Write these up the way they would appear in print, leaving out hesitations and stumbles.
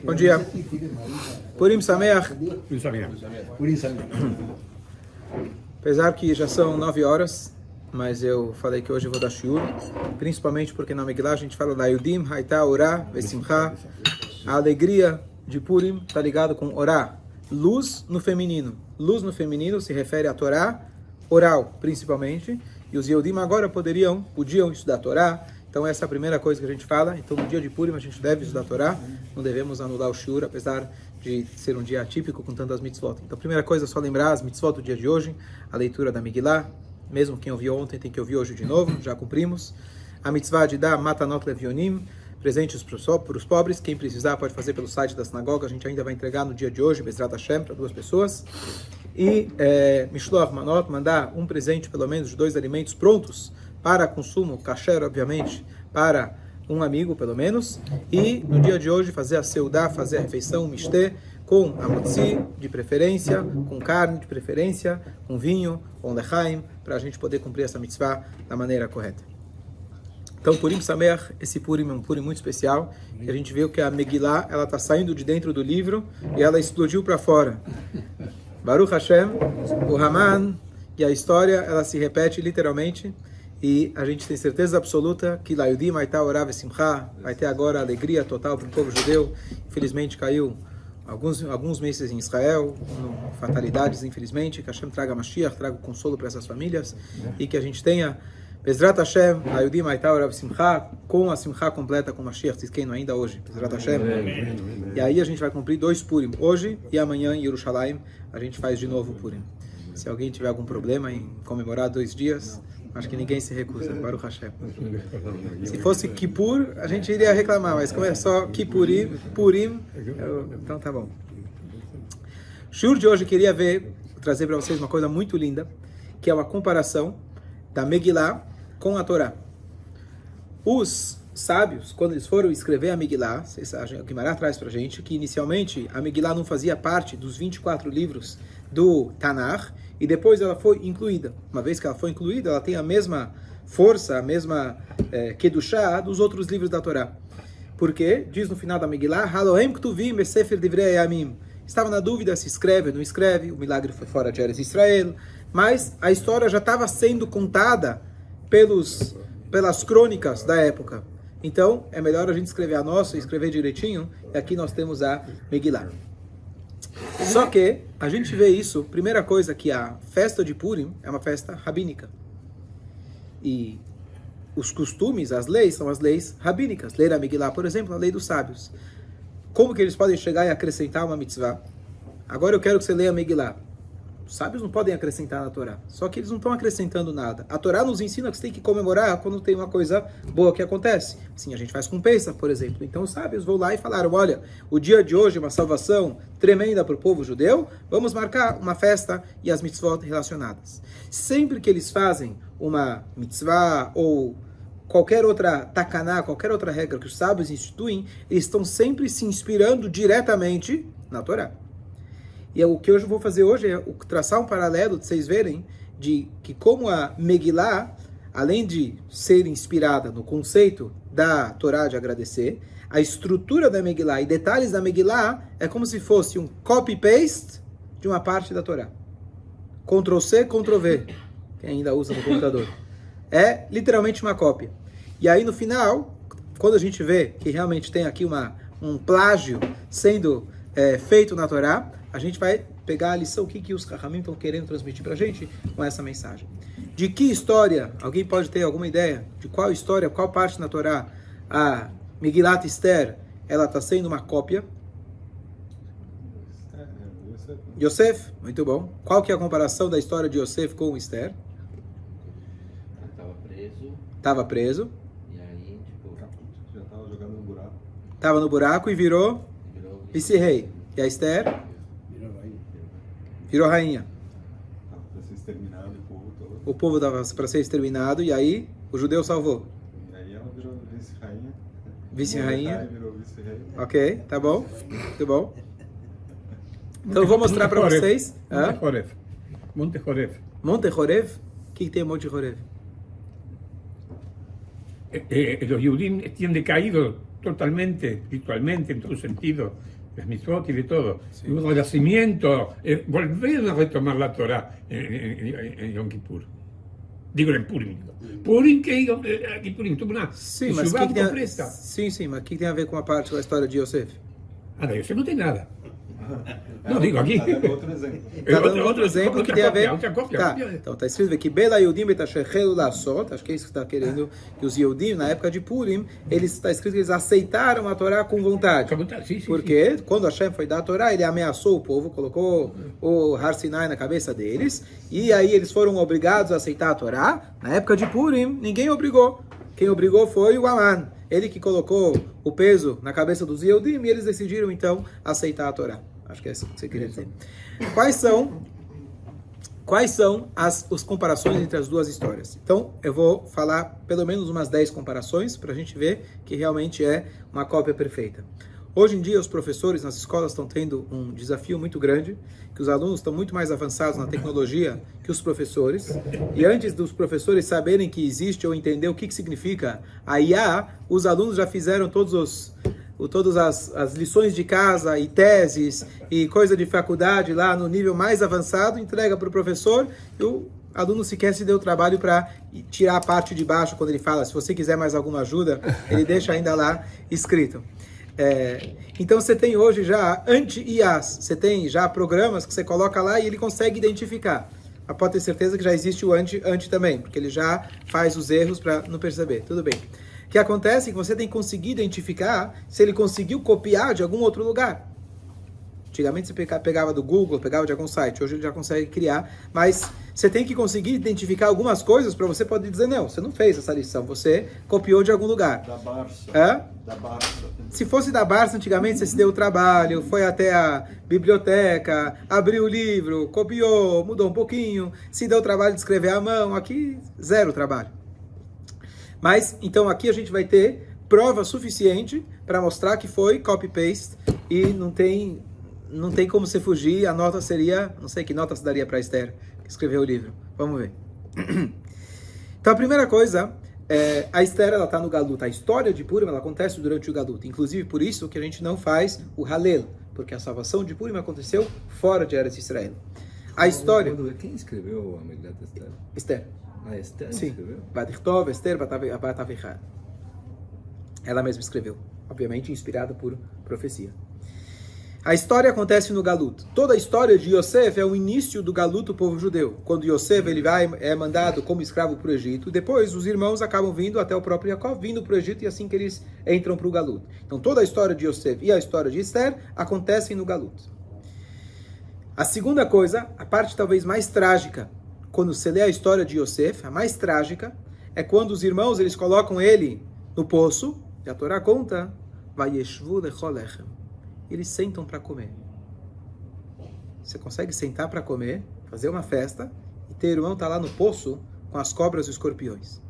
Bom dia. Purim Sameach. Purim Sameach. Apesar que já são 9 horas, mas eu falei que hoje eu vou dar shiur, principalmente porque na Megillah a gente fala da Yudim, Haitá, Orá, Vesimcha. A alegria de Purim está ligado com Orá, luz no feminino. Luz no feminino se refere à Torá oral, principalmente. E os Yehudim agora podiam estudar a Torá. Então essa é a primeira coisa que a gente fala. Então no dia de Purim a gente deve estudar a Torá. Não devemos anular o shiur, apesar de ser um dia atípico com tantas mitzvot. Então a primeira coisa é só lembrar as mitzvot do dia de hoje. A leitura da Megillah. Mesmo quem ouviu ontem tem que ouvir hoje de novo. Já cumprimos. A mitzvah de dar matanot levionim, presentes para os pobres. Quem precisar pode fazer pelo site da sinagoga. A gente ainda vai entregar no dia de hoje, Bezrat Hashem, para 2 pessoas. E Mishloach Manot, mandar um presente pelo menos de 2 alimentos prontos para consumo, kasher, obviamente, para um amigo, pelo menos. E no dia de hoje fazer a seudá, fazer a refeição, mishteh, com amotzi, de preferência, com carne, de preferência, com vinho, com lechaim, para a gente poder cumprir essa mitzvah da maneira correta. Então, Purim Sameach, esse Purim é um Purim muito especial, que a gente vê que a Megillah, ela está saindo de dentro do livro e ela explodiu para fora. Baruch Hashem, o Haman, e a história, ela se repete literalmente, e a gente tem certeza absoluta que Layudim vai estar Orá Vesimcha, vai ter agora alegria total para o povo judeu. Infelizmente caiu alguns meses em Israel, fatalidades, infelizmente, que Hashem traga Mashiach, traga o consolo para essas famílias, e que a gente tenha Bezrat Hashem, Layudim vai estar Orá Vesimcha, com a Simcha completa, com Mashiach Tzidkeinu ainda hoje, Bezrat Hashem. E aí a gente vai cumprir 2 Purim, hoje e amanhã em Yerushalayim, a gente faz de novo o Purim. Se alguém tiver algum problema em comemorar 2 dias, acho que ninguém se recusa, Baruch Hashem. Se fosse Kippur, a gente iria reclamar, mas como é só Kippurim, Purim, então tá bom. Shur de hoje queria trazer para vocês uma coisa muito linda, que é uma comparação da Megillah com a Torá. Os sábios, quando eles foram escrever a Megillah, o Guimarães traz para a gente que inicialmente a Megillah não fazia parte dos 24 livros do Tanakh, e depois ela foi incluída. Uma vez que ela foi incluída, ela tem a mesma força, a mesma Kedushá dos outros livros da Torá. Porque, diz no final da Megillah, Halohem Ktuvim Besefer Divrei Yamim. Estava na dúvida se escreve ou não escreve, o milagre foi fora de Eretz Israel, mas a história já estava sendo contada pelas crônicas da época. Então, é melhor a gente escrever a nossa, escrever direitinho, e aqui nós temos a Megillah. Só que a gente vê isso, primeira coisa, que a festa de Purim é uma festa rabínica. E os costumes, as leis, são as leis rabínicas. Ler a Megillah, por exemplo, a lei dos sábios. Como que eles podem chegar e acrescentar uma mitzvah? Agora eu quero que você leia a Megillah. Os sábios não podem acrescentar na Torá. Só que eles não estão acrescentando nada. A Torá nos ensina que você tem que comemorar quando tem uma coisa boa que acontece. Assim a gente faz com Pesach, por exemplo. Então os sábios vão lá e falaram, olha, o dia de hoje é uma salvação tremenda para o povo judeu, vamos marcar uma festa e as mitzvot relacionadas. Sempre que eles fazem uma mitzvah ou qualquer outra takaná, qualquer outra regra que os sábios instituem, eles estão sempre se inspirando diretamente na Torá. E o que eu vou fazer hoje é traçar um paralelo, de vocês verem, de que como a Megillah, além de ser inspirada no conceito da Torá de agradecer, a estrutura da Megillah e detalhes da Megillah é como se fosse um copy-paste de uma parte da Torá. Ctrl-C, Ctrl-V, quem ainda usa no computador. É literalmente uma cópia. E aí no final, quando a gente vê que realmente tem aqui um plágio sendo feito na Torá, a gente vai pegar a lição, o que os Chachamim estão querendo transmitir para a gente com essa mensagem. De que história, alguém pode ter alguma ideia de qual história, qual parte na Torá a Megillat Esther, ela está sendo uma cópia? Yosef, muito bom. Qual que é a comparação da história de Yosef com Esther? Estava preso. E aí, já estava jogando no buraco. Estava no buraco e virou vice-rei. E a Esther? Virou rainha. Para ser exterminado o povo todo. O povo estava para ser exterminado e aí o judeu salvou. E aí ela virou vice-rainha. Vice-rainha. Virou vice-rei. Ok, tá bom. Muito bom. Então eu vou mostrar para vocês. Monte Horeb. Monte Horeb? O que tem Monte Horeb? Los Yehudim tienen decaído totalmente, espiritualmente, en todo sentido, las mitzvot y de todo. Y un renacimiento, volver a retomar la Torah en Yom Kippur. Digo en Purim. Purim que Purim tuvo uma Sim, mas o que tem completa. sim, mas o que tem a ver com a parte da história de Yosef? Ah, da Yosef não tem nada. Não, digo aqui. Tá dando outro exemplo. Tá dando outro exemplo que tem a ver. Outra cópia. Tá, então tá escrito que Bela Yudim betashechelu lassot, acho que é isso que está querendo, que os Yudim, na época de Purim, está escrito que eles aceitaram a Torá com vontade. Sim, Porque quando Hashem foi dar a Torá, ele ameaçou o povo, colocou o Har Sinai na cabeça deles, e aí eles foram obrigados a aceitar a Torá. Na época de Purim, ninguém obrigou. Quem obrigou foi o Aman. Ele que colocou o peso na cabeça dos Yehudim, e eles decidiram então aceitar a Torá. Acho que é isso que você queria dizer. Quais são as comparações entre as duas histórias? Então, eu vou falar pelo menos umas 10 comparações para a gente ver que realmente é uma cópia perfeita. Hoje em dia, os professores nas escolas estão tendo um desafio muito grande, que os alunos estão muito mais avançados na tecnologia que os professores, e antes dos professores saberem que existe ou entender o que significa a IA, os alunos já fizeram todas as lições de casa e teses e coisa de faculdade lá no nível mais avançado, entrega para o professor e o aluno sequer se deu trabalho para tirar a parte de baixo quando ele fala, se você quiser mais alguma ajuda, ele deixa ainda lá escrito. Então você tem hoje já anti-IAs, você tem já programas que você coloca lá e ele consegue identificar. Mas pode ter certeza que já existe o anti também, porque ele já faz os erros para não perceber. Tudo bem. O que acontece é que você tem que conseguir identificar se ele conseguiu copiar de algum outro lugar. Antigamente você pegava do Google, pegava de algum site, hoje ele já consegue criar, mas você tem que conseguir identificar algumas coisas para você poder dizer, não, você não fez essa lição, você copiou de algum lugar. Da Barça. Da Barça. Se fosse da Barça, antigamente você se deu o trabalho, foi até a biblioteca, abriu o livro, copiou, mudou um pouquinho, se deu o trabalho de escrever à mão, aqui zero trabalho. Mas, então aqui a gente vai ter prova suficiente para mostrar que foi copy-paste e não tem como você fugir, a nota seria, não sei que nota se daria para Esther, que escreveu o livro. Vamos ver. Então a primeira coisa, a Esther, ela está no Galut. A história de Purim, ela acontece durante o Galut. Inclusive por isso que a gente não faz o Halel, porque a salvação de Purim aconteceu fora de Eretz Israel. A história... Quem escreveu a Megillat Esther? Esther. Ah, Esther Sim. escreveu? Vadichtov, Esther, Batavichad. Ela mesma escreveu, obviamente inspirada por profecia. A história acontece no Galut. Toda a história de Yosef é o início do Galut do povo judeu. Quando Yosef é mandado como escravo para o Egito, depois os irmãos acabam vindo até o próprio Jacó, vindo para o Egito, e assim que eles entram para o Galut. Então toda a história de Yosef e a história de Esther acontecem no Galut. A segunda coisa, a parte talvez mais trágica, quando você lê a história de Yosef, a mais trágica, é quando os irmãos eles colocam ele no poço, e a Torá conta, Vayeshvu lechol lechem. Eles sentam para comer. Você consegue sentar para comer, fazer uma festa, e teu irmão está lá no poço com as cobras e os escorpiões.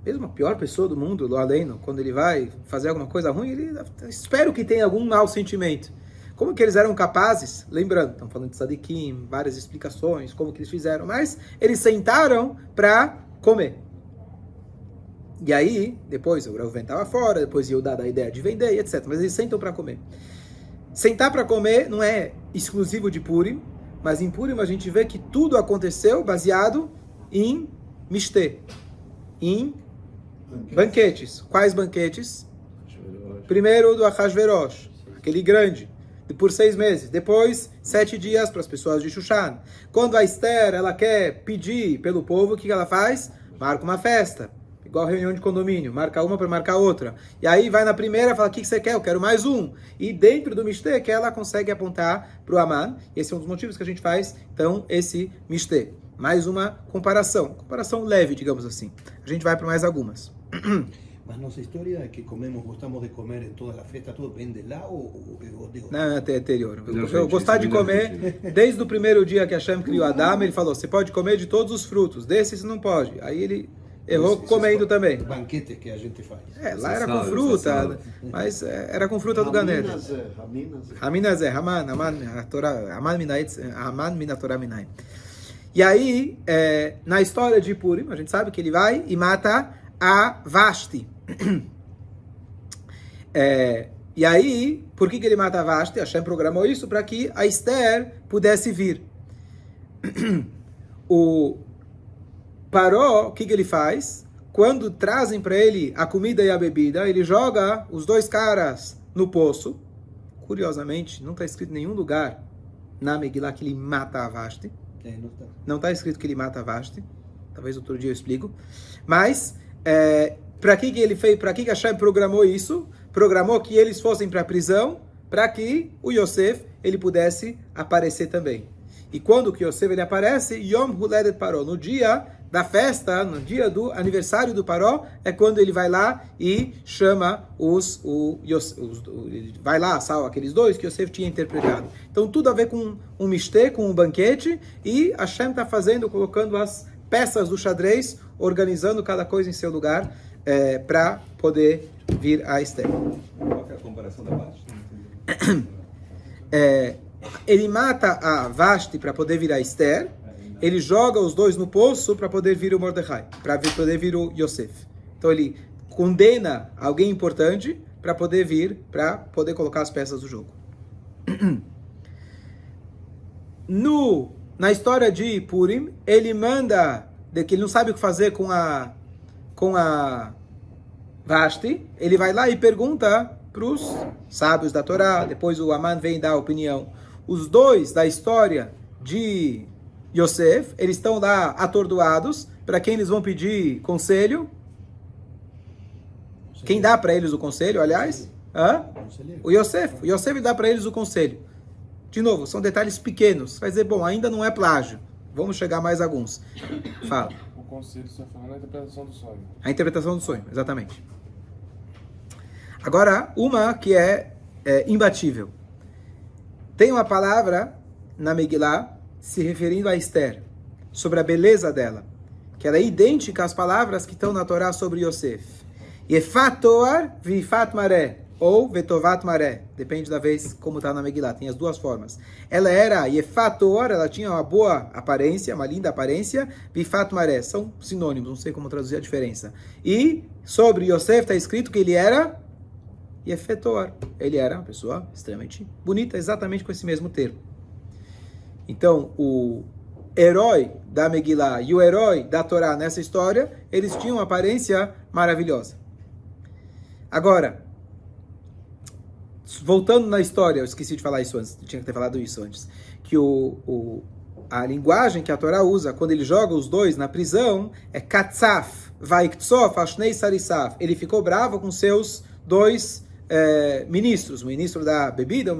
Mesmo a pior pessoa do mundo, Lo Aleinu, quando ele vai fazer alguma coisa ruim, ele espero que tenha algum mau sentimento. Como que eles eram capazes? Lembrando, estão falando de Sadikim, várias explicações, como que eles fizeram, mas eles sentaram para comer. E aí, depois o Reuven estava fora, depois Yehudá dá a ideia de vender, e etc. Mas eles sentam para comer. Sentar para comer não é exclusivo de Purim, mas em Purim a gente vê que tudo aconteceu baseado em Mishteh, em banquetes. Quais banquetes? Primeiro do Achashverosh, aquele grande, por 6 meses. Depois, 7 dias para as pessoas de Shushan. Quando a Esther ela quer pedir pelo povo, o que ela faz? Marca uma festa. Igual reunião de condomínio, marca uma para marcar outra. E aí vai na primeira e fala, o que você quer? Eu quero mais um. E dentro do Mishteh, que ela consegue apontar para o Aman. Esse é um dos motivos que a gente faz, então, esse Mishteh. Mais uma comparação leve, digamos assim. A gente vai para mais algumas. Mas nossa história é que gostamos de comer em toda a festa, tudo vem de lá ou não, é anterior. Eu gostar de comer, desde o primeiro dia que Hashem criou Adam, ele falou, você pode comer de todos os frutos, desses não pode. Aí ele... errou comendo também. Banquete que a gente faz. Lá era com fruta, mas era com fruta do Ganeda. Raminazé, Aman Minatorah Minai. E aí, na história de Purim, a gente sabe que ele vai e mata a Vashti. E aí, por que ele mata Vashti? Hashem programou isso para que a Esther pudesse vir. O Paró, o que ele faz? Quando trazem para ele a comida e a bebida, ele joga os dois caras no poço. Curiosamente, não está escrito em nenhum lugar na Megillah que ele mata a Vashti. Não está escrito que ele mata a Vashti. Talvez outro dia eu explico. Mas, para que ele fez? Para que Hashem programou isso? Programou que eles fossem para a prisão, para que o Yosef ele pudesse aparecer também. E quando que Yosef ele aparece, Yom Huledet Paró, no dia da festa, no dia do aniversário do Paró, é quando ele vai lá e chama ele vai lá, salva aqueles dois que Yosef tinha interpretado. Então tudo a ver com um mistê, com um banquete, e Hashem está fazendo, colocando as peças do xadrez, organizando cada coisa em seu lugar, para poder vir a Esther. Qual que é a comparação da Vashti? Ele mata a Vashti para poder vir a Esther, ele joga os dois no poço para poder vir o Mordecai, para poder vir o Yosef. Então ele condena alguém importante para poder vir, para poder colocar as peças do jogo. Na história de Purim, ele manda, que ele não sabe o que fazer com a Vashti, ele vai lá e pergunta para os sábios da Torá, depois o Aman vem dar a opinião. Os dois da história de Yosef, eles estão lá atordoados, para quem eles vão pedir conselho? Quem dá para eles o conselho, aliás? O Yosef. O Yosef dá para eles o conselho. De novo, são detalhes pequenos. Vai dizer, bom, ainda não é plágio. Vamos chegar mais alguns. Fala. O conselho você fala na interpretação do sonho. A interpretação do sonho, exatamente. Agora, uma que é imbatível. Tem uma palavra na Megillah se referindo a Esther, sobre a beleza dela, que ela é idêntica às palavras que estão na Torá sobre Yosef. Yefat Toar v'Yifat Maré, ou Vetovat Maré, depende da vez como está na Megillah, tem as duas formas. Ela era Yefat Toar, ela tinha uma boa aparência, uma linda aparência, v'Yifat Maré, são sinônimos, não sei como traduzir a diferença. E sobre Yosef está escrito que ele era Yefet Toar, ele era uma pessoa extremamente bonita, exatamente com esse mesmo termo. Então, o herói da Megillah e o herói da Torá nessa história, eles tinham uma aparência maravilhosa. Agora, voltando na história, eu esqueci de falar isso antes, tinha que ter falado isso antes, que a linguagem que a Torá usa quando ele joga os dois na prisão é katzaf, vaiktsof, ashnei sarisaf. Ele ficou bravo com seus dois ministros, o ministro da bebida,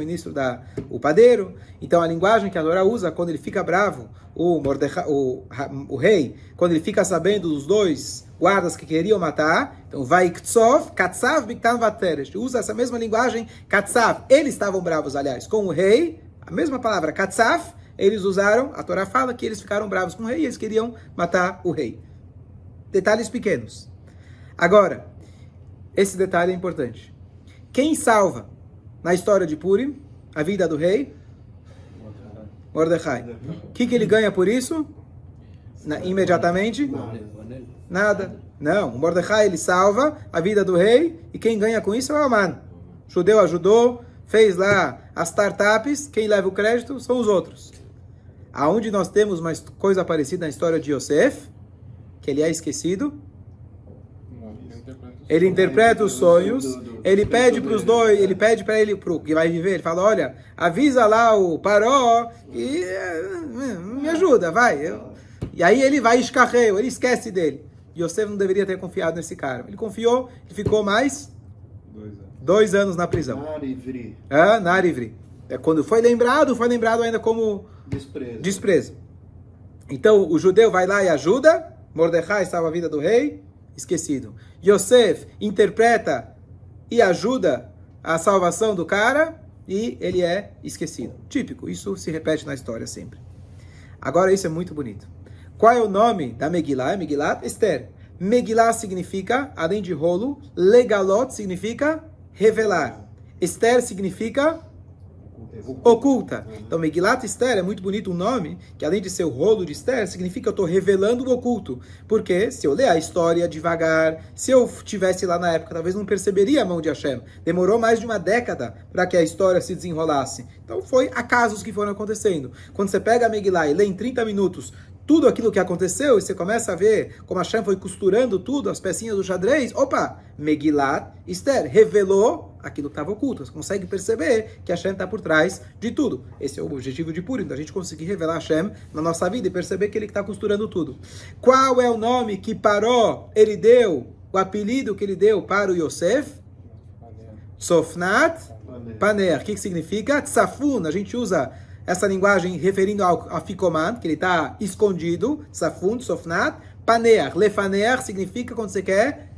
o padeiro. Então a linguagem que a Torá usa quando ele fica bravo, o rei, quando ele fica sabendo dos dois guardas que queriam matar, então vaiktsov, katsav, biktan vateresh, usa essa mesma linguagem, katsav, eles estavam bravos, aliás, com o rei, a mesma palavra, katsav, eles usaram, a Torá fala que eles ficaram bravos com o rei e eles queriam matar o rei. Detalhes pequenos. Agora, esse detalhe é importante. Quem salva na história de Purim a vida do rei? Mordecai. O que ele ganha por isso? Imediatamente? Nada. Não, o Mordecai ele salva a vida do rei e quem ganha com isso é o Aman. O judeu ajudou, fez lá as startups, quem leva o crédito são os outros. Aonde nós temos uma coisa parecida na história de Yosef, que ele é esquecido, ele interpreta os sonhos, ele pede para os dois, ele pede para ele, pro que vai viver, ele fala, olha, avisa lá o Paró e me ajuda, vai. E aí ele vai escarreio, ele esquece dele. Yosef não deveria ter confiado nesse cara. Ele confiou, ele ficou mais 2 anos na prisão. Nar Ivri. Quando foi lembrado ainda como desprezo. Então o judeu vai lá e ajuda, Mordecai salva a vida do rei, esquecido. Yosef interpreta e ajuda a salvação do cara e ele é esquecido. Típico, isso se repete na história sempre. Agora isso é muito bonito. Qual é o nome da Megillah? Megillat Esther. Megillah significa, além de rolo, legalot significa revelar. Esther significa Oculta. Então, Megilat Esther é muito bonito um nome, que além de ser o rolo de Esther, significa que eu estou revelando o oculto. Porque se eu ler a história devagar, se eu tivesse lá na época, talvez não perceberia a mão de Hashem. Demorou mais de uma década para que a história se desenrolasse. Então, foi acasos que foram acontecendo. Quando você pega a Megillah e lê em 30 minutos tudo aquilo que aconteceu, e você começa a ver como Hashem foi costurando tudo, as pecinhas do xadrez, opa, Megilat Esther revelou aquilo que estava oculto. Você consegue perceber que Hashem está por trás de tudo. Esse é o objetivo de Purim, da gente conseguir revelar Hashem na nossa vida e perceber que ele está costurando tudo. Qual é o nome que Paró, ele deu, o apelido que ele deu para o Yosef? Sofnat Paner. O que significa? Tsafun. A gente usa essa linguagem referindo ao Afikoman, que ele está escondido. Tsafun, Sofnat. Paner. Lefaner significa quando você quer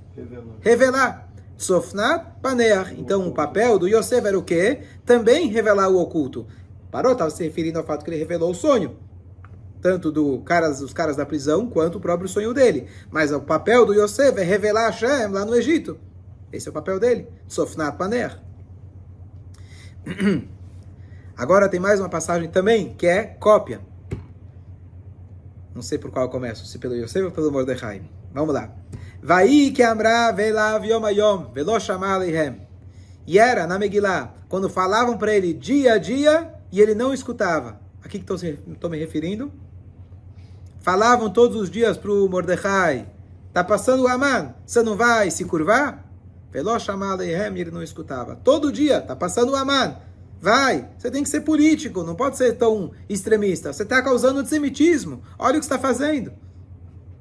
revelar. Sofnat Paner. Então, o papel do Yosef era o quê? Também revelar o oculto. Paró estava se referindo ao fato que ele revelou o sonho. Tanto dos caras da prisão, quanto o próprio sonho dele. Mas o papel do Yosef é revelar Hashem lá no Egito. Esse é o papel dele. Sofnat Paner. Agora tem mais uma passagem também, que é cópia. Não sei por qual eu começo, se pelo Yosef ou pelo Mordechai. Vamos lá. Vai que amra velav yom ayom velo shama aleihem. E era na Megillah, quando falavam para ele dia a dia, e ele não escutava. A que estou me referindo? Falavam todos os dias para o Mordechai, está passando o Haman, você não vai se curvar? Velo shama aleihem, e ele não escutava. Todo dia, está passando o Haman, vai, você tem que ser político, não pode ser tão extremista, você está causando antissemitismo, olha o que você está fazendo.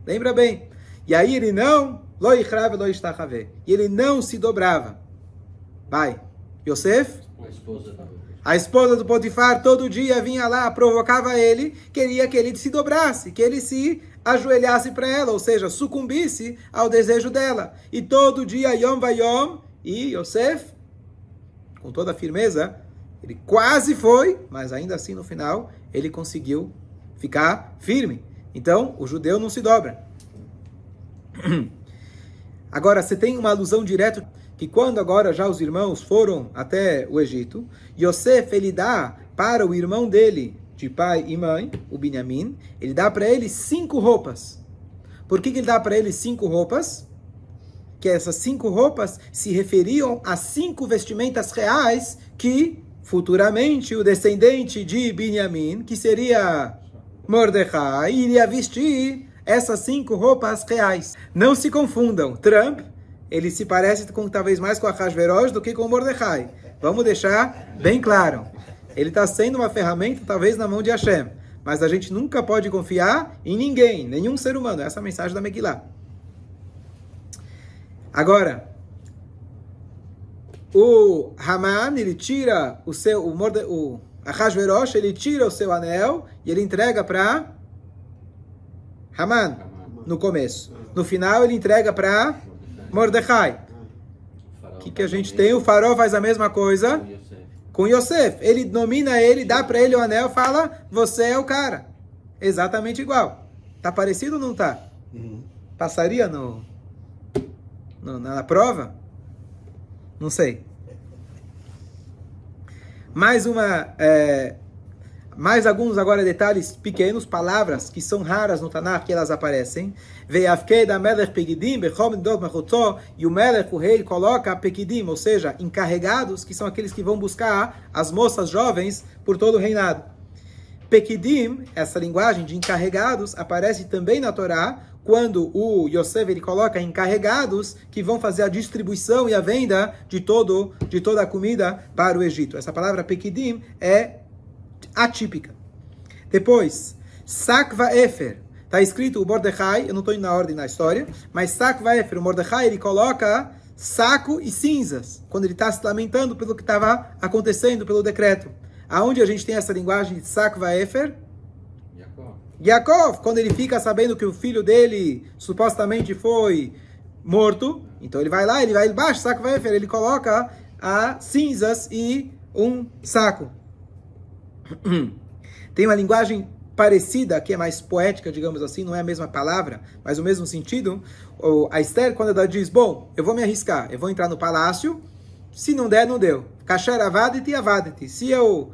Lembra bem. E aí ele não, lo ichra velo ishtachave, e ele não se dobrava. Vai, Yosef, a esposa do Potifar todo dia vinha lá, provocava ele, queria que ele se dobrasse, que ele se ajoelhasse para ela, ou seja, sucumbisse ao desejo dela. E todo dia, Yom Vayom, e Yosef, com toda a firmeza, ele quase foi, mas ainda assim no final, ele conseguiu ficar firme. Então, o judeu não se dobra. Agora, você tem uma alusão direta que quando agora já os irmãos foram até o Egito, Yosef, ele dá para o irmão dele, de pai e mãe, o Binyamin, ele dá para ele 5 roupas. Por que ele dá para ele 5 roupas? Que essas 5 roupas se referiam a 5 vestimentas reais que futuramente o descendente de Binyamin, que seria Mordechai, iria vestir essas 5 roupas reais. Não se confundam, Trump, ele se parece talvez mais com Ahasverosh do que com Mordechai. Vamos deixar bem claro. Ele está sendo uma ferramenta, talvez, na mão de Hashem. Mas a gente nunca pode confiar em ninguém, nenhum ser humano. Essa é a mensagem da Megillah. Agora, o Haman, ele tira o Ahasverosh, ele tira o seu anel e ele entrega para Haman, no começo. No final, ele entrega para Mordechai. O que a gente tem? O faraó faz a mesma coisa com Yosef. Ele nomina ele, dá para ele o anel, fala, você é o cara. Exatamente igual. Tá parecido ou não tá? Passaria na prova? Não sei. Mais alguns agora detalhes pequenos, palavras que são raras no Tanakh, que elas aparecem. E o Melech, o rei, coloca pekidim, ou seja, encarregados, que são aqueles que vão buscar as moças jovens por todo o reinado. Pekidim, essa linguagem de encarregados, aparece também na Torá, quando o Yosef ele coloca encarregados que vão fazer a distribuição e a venda de toda a comida para o Egito. Essa palavra pekidim é atípica. Depois, Sakva Efer. Está escrito o Mordechai, eu não estou indo na ordem na história, mas Sakva Efer, o Mordechai, ele coloca saco e cinzas, quando ele está se lamentando pelo que estava acontecendo, pelo decreto. Aonde a gente tem essa linguagem de Sakva Efer? Yaakov, quando ele fica sabendo que o filho dele supostamente foi morto, então ele vai lá, ele vai embaixo, Sakva Efer, ele coloca as cinzas e um saco. Tem uma linguagem parecida, que é mais poética, digamos assim, não é a mesma palavra, mas o mesmo sentido. A Esther, quando ela diz, bom, eu vou me arriscar, eu vou entrar no palácio, se não der, não deu. Kasher avaditi avaditi. Se eu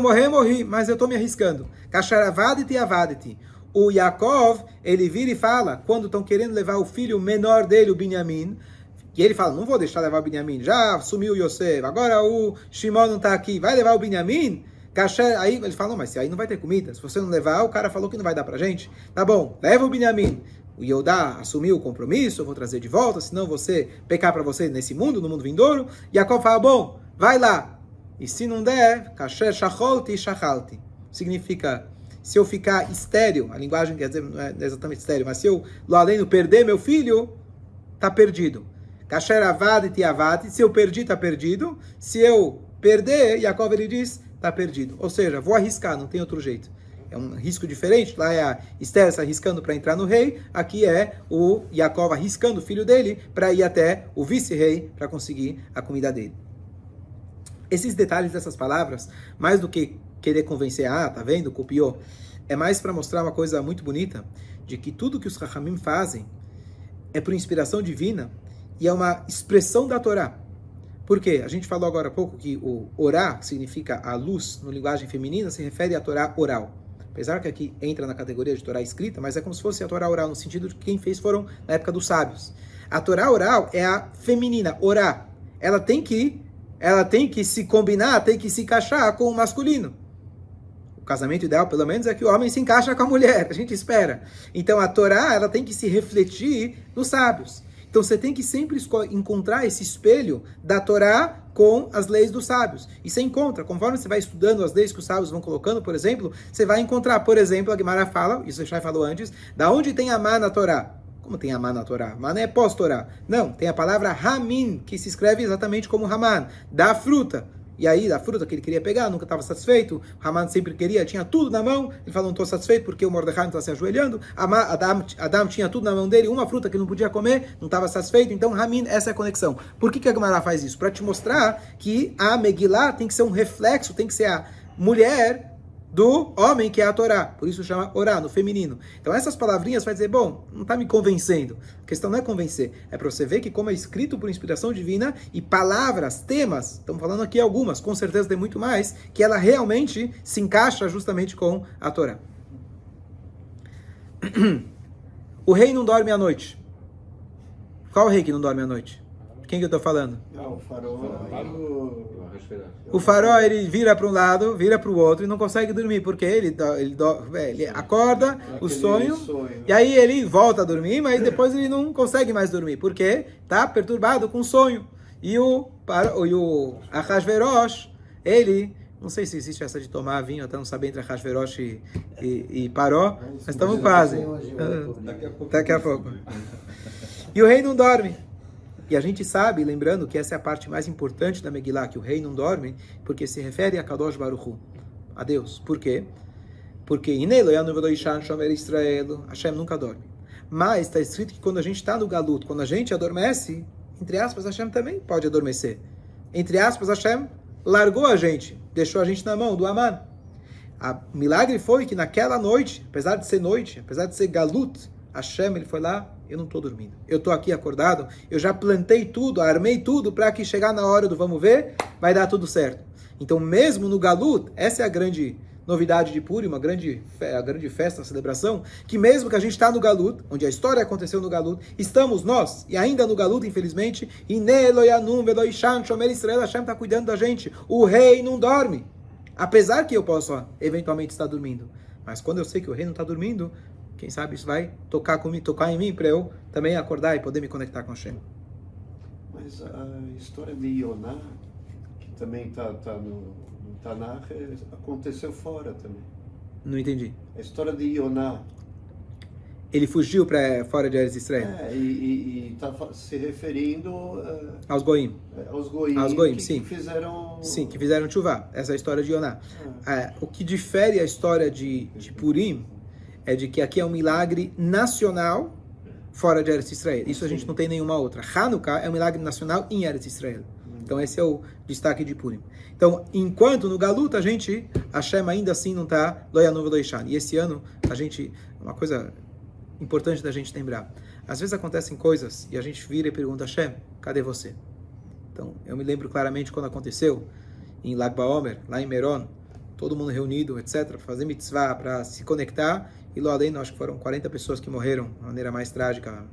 morrer, morri, mas eu estou me arriscando. Kasher avaditi avaditi. O Yaakov, ele vira e fala, quando estão querendo levar o filho menor dele, o Binyamin, e ele fala, não vou deixar levar o Binyamin, já sumiu o Yosef, agora o Shimon não está aqui, vai levar o Binyamin? Kasher, aí ele fala, não, mas aí não vai ter comida, se você não levar, o cara falou que não vai dar pra gente. Tá bom, leva o Binyamin. O Yehudá assumiu o compromisso, eu vou trazer de volta, senão você pecar para você nesse mundo, no mundo vindouro. Yaakov fala, bom, vai lá. E se não der, kasher shacholti shachalti. Significa, se eu ficar estéril, a linguagem quer dizer, não é exatamente estéril, mas se eu, lá além, perder meu filho, tá perdido. Kasher avaditi avaditi, se eu perdi, tá perdido. Se eu perder, Yaakov ele diz, tá perdido. Ou seja, vou arriscar, não tem outro jeito. É um risco diferente, lá é a Esther se arriscando para entrar no rei, aqui é o Yaakov arriscando o filho dele para ir até o vice-rei para conseguir a comida dele. Esses detalhes dessas palavras, mais do que querer convencer, tá vendo, copiou, é mais para mostrar uma coisa muito bonita, de que tudo que os Chachamim fazem é por inspiração divina e é uma expressão da Torá. Por quê? A gente falou agora há pouco que o orá, que significa a luz, no linguagem feminina, se refere à Torá oral. Apesar que aqui entra na categoria de Torá escrita, mas é como se fosse a Torá oral, no sentido de que quem fez foram na época dos sábios. A Torá oral é a feminina, orá. Ela tem que se combinar, tem que se encaixar com o masculino. O casamento ideal, pelo menos, é que o homem se encaixa com a mulher, a gente espera. Então a Torá, ela tem que se refletir nos sábios. Então você tem que sempre encontrar esse espelho da Torá com as leis dos sábios. E você encontra, conforme você vai estudando as leis que os sábios vão colocando, por exemplo, você vai encontrar, por exemplo, a Gemara fala, isso o Shai falou antes, da onde tem Amá na Torá. Como tem Amá na Torá? Amá não é pós-Torá. Não, tem a palavra Ramin, que se escreve exatamente como Haman, da fruta. E aí, da fruta que ele queria pegar, nunca estava satisfeito. Haman sempre queria, tinha tudo na mão. Ele falou, não estou satisfeito porque o Mordecai não está se ajoelhando. Adam tinha tudo na mão dele, uma fruta que ele não podia comer, não estava satisfeito. Então, Ramin, essa é a conexão. Por que a Gemara faz isso? Para te mostrar que a Megillah tem que ser um reflexo, tem que ser a mulher do homem que é a Torá. Por isso chama orá, no feminino. Então essas palavrinhas vai dizer, bom, não está me convencendo. A questão não é convencer, é para você ver que como é escrito por inspiração divina e palavras, temas, estamos falando aqui algumas, com certeza tem muito mais, que ela realmente se encaixa justamente com a Torá. O rei não dorme à noite. Qual rei que não dorme à noite? Quem que eu estou falando? Não, o faraó. O faraó, ele vira para um lado, vira para o outro e não consegue dormir, porque ele acorda o sonho, e aí ele volta a dormir, mas depois ele não consegue mais dormir, porque está perturbado com o sonho. E o Ahasverosh, ele, não sei se existe essa de tomar vinho, até não saber entre Ahasverosh e Paró, mas estamos quase. Daqui a pouco. E o rei não dorme. E a gente sabe, lembrando que essa é a parte mais importante da Megillah, que o rei não dorme, porque se refere a Kadosh Baruch Hu, a Deus. Por quê? Porque Hashem nunca dorme. Mas está escrito que quando a gente está no galut, quando a gente adormece, entre aspas, Hashem também pode adormecer. Entre aspas, Hashem largou a gente, deixou a gente na mão do Aman. O milagre foi que naquela noite, apesar de ser galut, Hashem, ele foi lá, eu não estou dormindo. Eu estou aqui acordado, eu já plantei tudo, armei tudo para que chegar na hora do vamos ver, vai dar tudo certo. Então, mesmo no Galut, essa é a grande novidade de Purim, a grande festa, a celebração, que mesmo que a gente está no Galut, onde a história aconteceu no Galut, estamos nós, e ainda no Galut, infelizmente, Hashem está cuidando da gente. O rei não dorme. Apesar que eu possa eventualmente estar dormindo. Mas quando eu sei que o rei não está dormindo, quem sabe isso vai tocar em mim para eu também acordar e poder me conectar com Hashem. Mas a história de Yoná, que também está no Tanakh, aconteceu fora também. Não entendi. A história de Yoná. Ele fugiu para fora de Eretz Israel. E está se referindo aos Goim. Aos Goim, sim. Que fizeram... Sim, que fizeram Tchuvá. Essa é a história de Yoná. O que difere a história de Purim é de que aqui é um milagre nacional fora de Eretz Israel. Isso a gente não tem nenhuma outra. Hanukkah é um milagre nacional em Eretz Israel. Então esse é o destaque de Purim. Então, enquanto no Galut, Hashem ainda assim não está Loyanu Veloishan. E esse ano, uma coisa importante da gente lembrar. Às vezes acontecem coisas e a gente vira e pergunta, Hashem, cadê você? Então, eu me lembro claramente quando aconteceu em Lag BaOmer, lá em Meron, todo mundo reunido, etc., para fazer mitzvah, para se conectar, e lá além, acho que foram 40 pessoas que morreram de maneira mais trágica,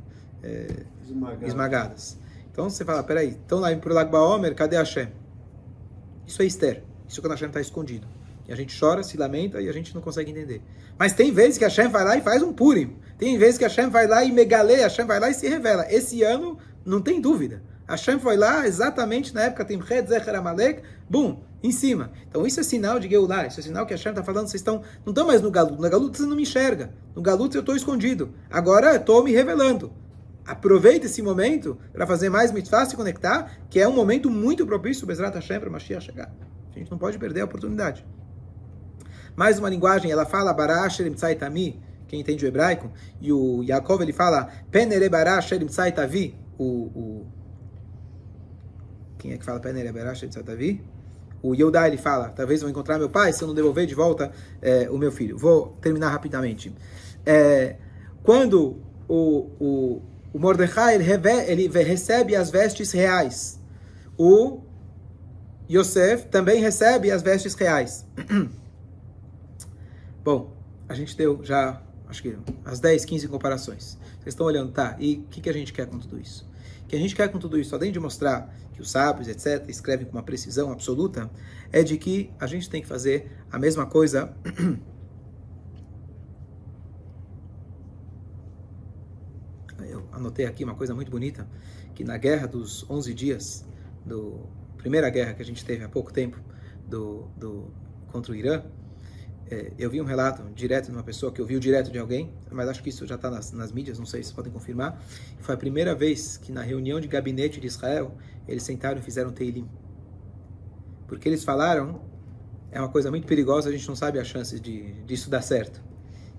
esmagadas. Então você fala, peraí, estão lá para o Lag BaOmer, cadê Hashem? Isso é Esther, isso é quando Hashem está escondido. E a gente chora, se lamenta e a gente não consegue entender. Mas tem vezes que Hashem vai lá e faz um Purim. Tem vezes que Hashem vai lá e Megalê, Hashem vai lá e se revela. Esse ano, não tem dúvida. Hashem foi lá exatamente na época, Timchet Zecher Amalek, bum, em cima. Então isso é sinal de Geulah, isso é sinal que Hashem está falando, vocês não estão mais no Galut. No Galut você não me enxerga. No Galut eu estou escondido. Agora eu estou me revelando. Aproveita esse momento para fazer mais mitzvah, se conectar, que é um momento muito propício, Bezrat Hashem, para Mashiach chegar. A gente não pode perder a oportunidade. Mais uma linguagem, ela fala, Bara Asher Imtzai Tami, quem entende o hebraico, e o Yaakov ele fala, Penere Bara Asher Imtzai Tavi, quem é que fala Penere Bara Asher Imtzai Tavi? O Yehudá ele fala, talvez eu vou encontrar meu pai se eu não devolver de volta o meu filho. Vou terminar rapidamente. Quando o Mordecai ele recebe as vestes reais, o Yosef também recebe as vestes reais. Bom, a gente deu já, acho que as 10, 15 comparações. Vocês estão olhando, tá, e o que a gente quer com tudo isso? O que a gente quer com tudo isso, além de mostrar que os sábios, etc., escrevem com uma precisão absoluta, é de que a gente tem que fazer a mesma coisa. Eu anotei aqui uma coisa muito bonita, que na guerra dos 11 dias, primeira guerra que a gente teve há pouco tempo, contra o Irã, eu vi um relato direto de uma pessoa que ouviu direto de alguém, mas acho que isso já está nas mídias, não sei se podem confirmar. Foi a primeira vez que na reunião de gabinete de Israel, eles sentaram e fizeram Teilim. Porque eles falaram, é uma coisa muito perigosa, a gente não sabe as chances disso dar certo.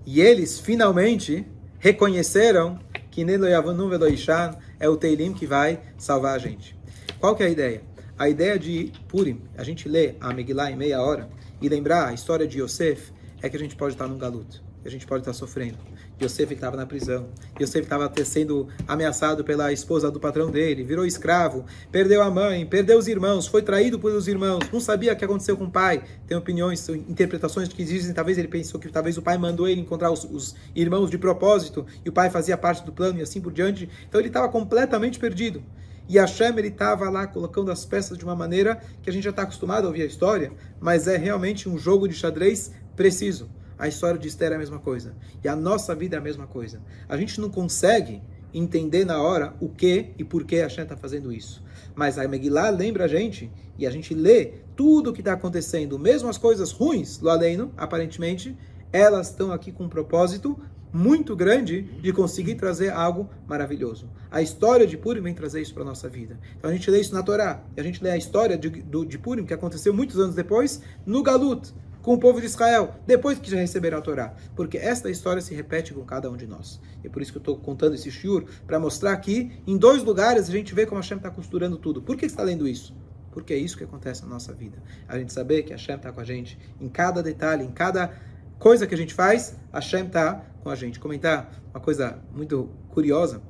E eles finalmente reconheceram que Nelo Yavanu Velo Ishan é o Teilim que vai salvar a gente. Qual que é a ideia? A ideia de Purim, a gente lê a Megillah em meia hora, e lembrar a história de Yosef, é que a gente pode estar num galuto, que a gente pode estar sofrendo. Yosef estava na prisão, Yosef estava sendo ameaçado pela esposa do patrão dele, virou escravo, perdeu a mãe, perdeu os irmãos, foi traído pelos irmãos, não sabia o que aconteceu com o pai. Tem opiniões, interpretações que dizem, talvez ele pensou que talvez o pai mandou ele encontrar os irmãos de propósito, e o pai fazia parte do plano e assim por diante. Então ele estava completamente perdido. E Hashem, ele estava lá colocando as peças de uma maneira que a gente já está acostumado a ouvir a história, mas é realmente um jogo de xadrez preciso. A história de Esther é a mesma coisa. E a nossa vida é a mesma coisa. A gente não consegue entender na hora o que e por que Hashem está fazendo isso. Mas a Megillah lembra a gente, e a gente lê tudo o que está acontecendo, mesmo as coisas ruins, lo aleino, aparentemente, elas estão aqui com um propósito muito grande de conseguir trazer algo maravilhoso. A história de Purim vem trazer isso para a nossa vida. Então a gente lê isso na Torá, e a gente lê a história de Purim, que aconteceu muitos anos depois, no Galut, com o povo de Israel, depois que já receberam a Torá. Porque esta história se repete com cada um de nós. E é por isso que eu estou contando esse shiur, para mostrar que em 2 lugares a gente vê como Hashem está costurando tudo. Por que você está lendo isso? Porque é isso que acontece na nossa vida. A gente saber que Hashem está com a gente em cada detalhe, em cada coisa que a gente faz, Hashem está com a gente. Comentar uma coisa muito curiosa.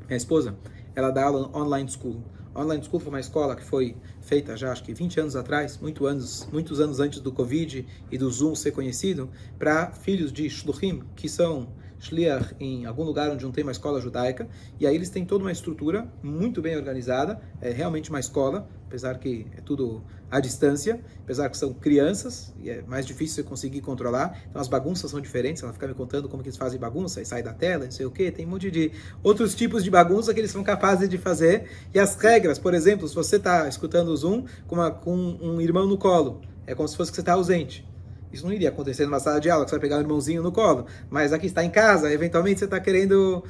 Minha esposa, ela dá aula online school. Online School foi uma escola que foi feita já, acho que 20 anos atrás, muitos anos antes do Covid e do Zoom ser conhecido, para filhos de Shluchim, que são Shliach em algum lugar onde não tem uma escola judaica, e aí eles têm toda uma estrutura muito bem organizada, é realmente uma escola, apesar que é tudo à distância, apesar que são crianças, e é mais difícil você conseguir controlar, então as bagunças são diferentes, ela fica me contando como que eles fazem bagunça, e sai da tela, não sei o que, tem um monte de outros tipos de bagunça que eles são capazes de fazer, e as regras, por exemplo, se você está escutando o Zoom com um irmão no colo, é como se fosse que você está ausente. Isso não iria acontecer numa sala de aula, que você vai pegar um irmãozinho no colo, mas aqui está em casa, eventualmente você está querendo,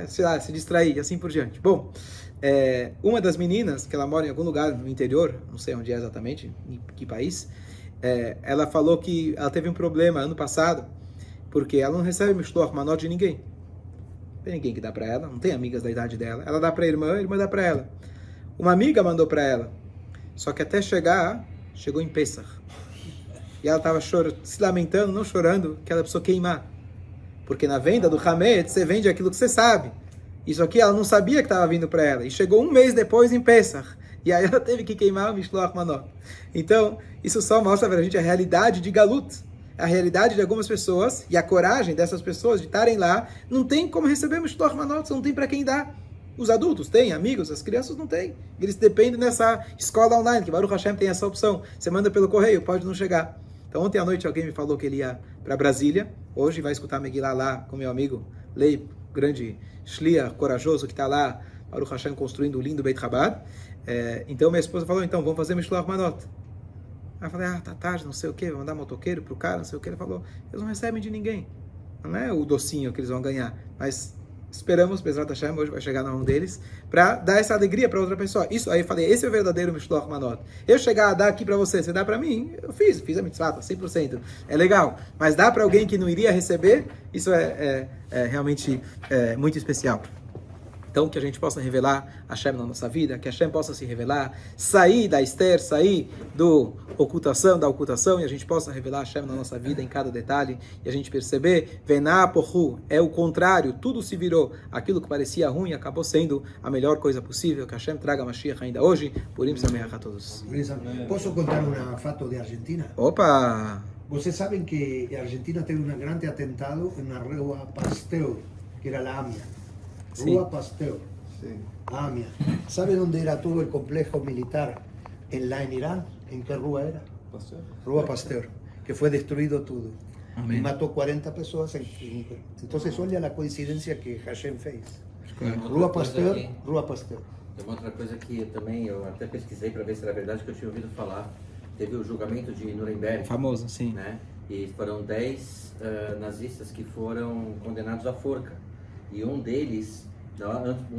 sei lá, se distrair, e assim por diante. Bom, uma das meninas, que ela mora em algum lugar no interior, não sei onde é exatamente, em que país, ela falou que ela teve um problema ano passado, porque ela não recebe Mishloach Manot de ninguém. Não tem ninguém que dá para ela, não tem amigas da idade dela. Ela dá para a irmã dá para ela. Uma amiga mandou para ela, só que até chegou em Pesach. E ela estava se lamentando, não chorando, que ela precisou queimar. Porque na venda do Hametz, você vende aquilo que você sabe. Isso aqui ela não sabia que estava vindo para ela. E chegou um mês depois em Pesach. E aí ela teve que queimar o Mishloach Manot. Então, isso só mostra para a gente a realidade de Galut. A realidade de algumas pessoas e a coragem dessas pessoas de estarem lá. Não tem como receber Mishloach Manot, não tem para quem dar. Os adultos têm, amigos, as crianças não têm. Eles dependem dessa escola online, que Baruch Hashem tem essa opção. Você manda pelo correio, pode não chegar. Então ontem à noite alguém me falou que ele ia para Brasília. Hoje vai escutar Megillah lá com meu amigo Leib, grande shliach, corajoso, que está lá, Baruch Hashem, construindo o lindo Beit Chabad. Então minha esposa falou, então vamos fazer Mishloach Manot. Aí eu falei, tá tarde, não sei o que, vou mandar motoqueiro pro cara, não sei o que. Ele falou, eles não recebem de ninguém. Não é o docinho que eles vão ganhar, mas esperamos, Bezrat Hashem, hoje vai chegar na mão deles, para dar essa alegria para outra pessoa. Isso aí eu falei, esse é o verdadeiro Mishloach Manot. Eu chegar a dar aqui para você, você dá para mim? Eu fiz a mitzvah, 100%. É legal. Mas dá para alguém que não iria receber, isso é realmente muito especial. Então, que a gente possa revelar Hashem na nossa vida, que Hashem possa se revelar, sair da Esther, sair da ocultação, e a gente possa revelar Hashem na nossa vida em cada detalhe, e a gente perceber, Vená Pohu, é o contrário, tudo se virou, aquilo que parecia ruim acabou sendo a melhor coisa possível, que Hashem traga Mashiach ainda hoje, Purim Sameach a todos. Posso contar um fato de Argentina? Opa! Vocês sabem que a Argentina teve um grande atentado na rua Pasteur, que era a AMIA. Rua Pasteur. Sim. AMIA. ¿Sabe dónde era todo el complejo militar en Irán? ¿En qué rúa era? Pastor? Rua Pasteur, que fue destruido todo. Amén. Y mató 40 personas. Entonces, olha la coincidencia que Hashem fez. Rua Pasteur, Rua Pasteur. Tem uma outra coisa que eu até pesquisei para ver se era verdade, que eu tinha ouvido falar. Teve o julgamento de Nuremberg, Famoso, sim. né? E foram 10 nazistas que foram condenados à forca. E um deles,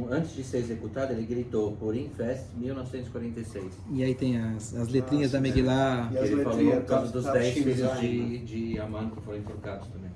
antes de ser executado, ele gritou Purim Fest 1946. E aí tem as letrinhas da Megillah. E as Ele falou letrinhas por causa dos 10 Tavshin filhos Zayin, de Aman que foram enforcados também.